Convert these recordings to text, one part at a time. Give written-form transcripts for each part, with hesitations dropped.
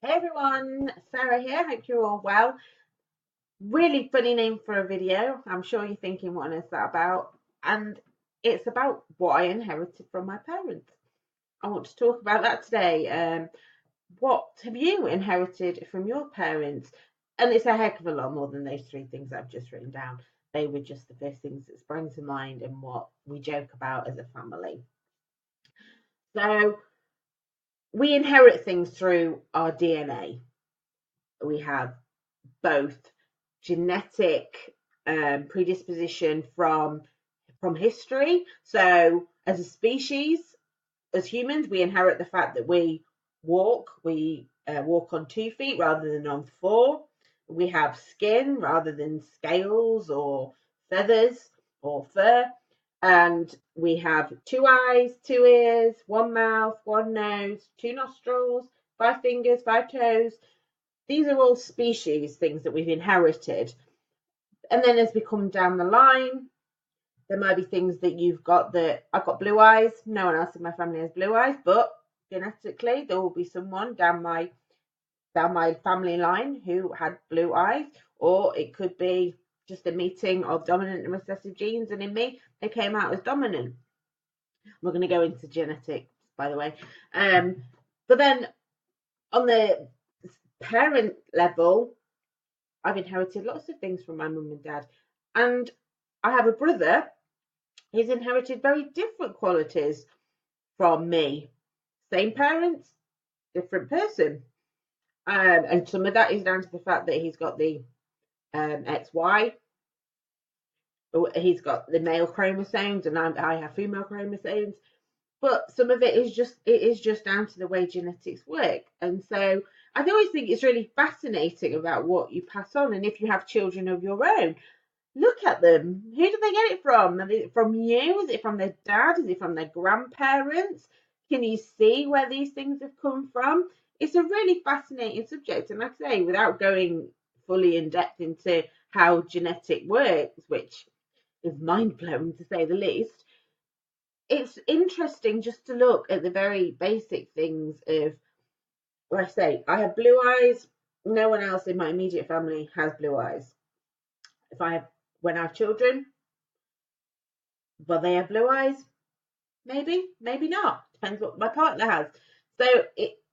Hey everyone, Sarah here. Hope you're all well. Really funny name for a video. I'm sure you're thinking, what is that about? And it's about what I inherited from my parents. I want to talk about that today. What have you inherited from your parents? And it's a heck of a lot more than those three things I've just written down. They were just the first things that sprang to mind and what we joke about as a family. So we inherit things through our DNA. We have both genetic predisposition from history. So, as a species, as humans, we inherit the fact that we walk on 2 feet rather than on four. We have skin rather than scales or feathers or fur. And we have 2 eyes, 2 ears, 1 mouth, 1 nose, 2 nostrils, 5 fingers, 5 toes. These are all species things that we've inherited. And then as we come down the line, there might be things that you've got that I've got blue eyes. No one else in my family has blue eyes, but genetically there will be someone down my family line who had blue eyes, or it could be just a meeting of dominant and recessive genes, and in me they came out as dominant. We're going to go into genetics, by the way. But then on the parent level, I've inherited lots of things from my mum and dad. And I have a brother. He's inherited very different qualities from me. Same parents, different person. And some of that is down to the fact that he's got the XY. He's got the male chromosomes and I have female chromosomes. But some of it is just down to the way genetics work. And so I always think it's really fascinating about what you pass on. And if you have children of your own, look at them. Who do they get it from? Is it from you? Is it from their dad? Is it from their grandparents? Can you see where these things have come from? It's a really fascinating subject. And like I say, without going fully in depth into how genetic works, which is mind blowing to say the least, it's interesting just to look at the very basic things of, like I say, I have blue eyes. No one else in my immediate family has blue eyes. When I have children, will they have blue eyes? Maybe, maybe not. Depends what my partner has. So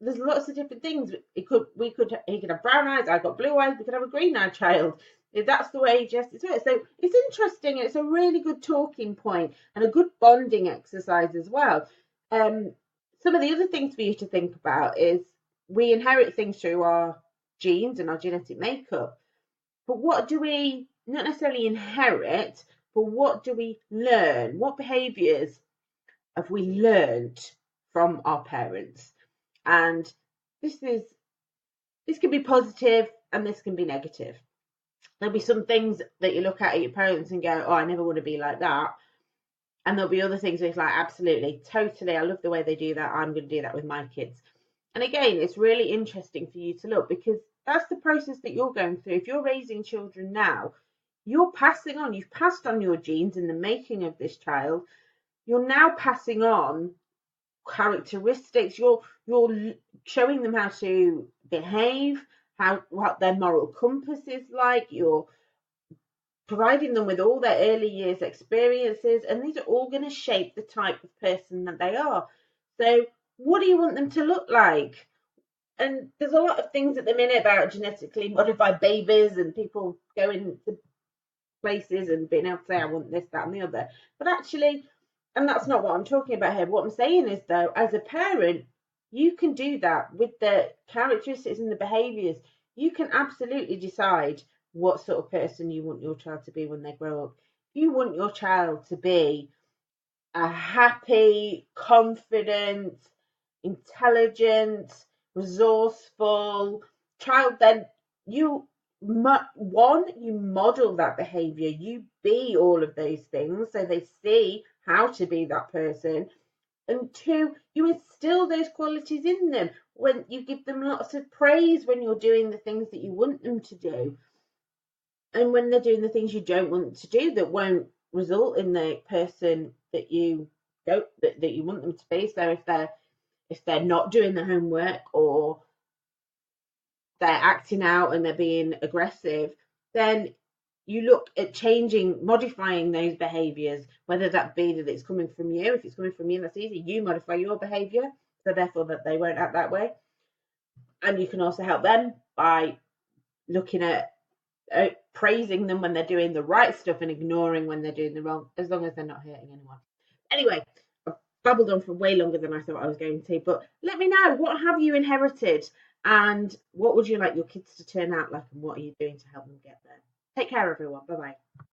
there's lots of different things. He could have brown eyes. I got blue eyes. We could have a green eyed child. If that's the way justice works. So it's interesting. It's a really good talking point and a good bonding exercise as well. Some of the other things for you to think about is we inherit things through our genes and our genetic makeup. But what do we not necessarily inherit, but what do we learn? What behaviours have we learned from our parents? And this can be positive and this can be negative. There'll be some things that you look at your parents and go, oh, I never want to be like that. And there'll be other things where it's like, absolutely, totally, I love the way they do that. I'm going to do that with my kids. And again, it's really interesting for you to look because that's the process that you're going through. If you're raising children now, you've passed on your genes in the making of this child. You're now passing on characteristics. You're showing them how to behave, what their moral compass is like. You're providing them with all their early years experiences, and these are all going to shape the type of person that they are. So what do you want them to look like? And there's a lot of things at the minute about genetically modified babies and people going to places and being able to say, I want this, that, and the other. But actually, and that's not what I'm talking about here. What I'm saying is, though, as a parent, you can do that with the characteristics and the behaviours. You can absolutely decide what sort of person you want your child to be when they grow up. You want your child to be a happy, confident, intelligent, resourceful child, then you model that behavior. You be all of those things so they see how to be that person. And two, you instill those qualities in them when you give them lots of praise when you're doing the things that you want them to do. And when they're doing the things you don't want to do that won't result in the person that you want them to be. So if they're not doing the homework or they're acting out and they're being aggressive, then you look at changing, modifying those behaviours, whether that be that it's coming from you. If it's coming from you, that's easy. You modify your behaviour, so therefore that they won't act that way. And you can also help them by looking at praising them when they're doing the right stuff and ignoring when they're doing the wrong, as long as they're not hurting anyone. Anyway, I've babbled on for way longer than I thought I was going to, but let me know, what have you inherited and what would you like your kids to turn out like, and what are you doing to help them get there? Take care, everyone. Bye bye.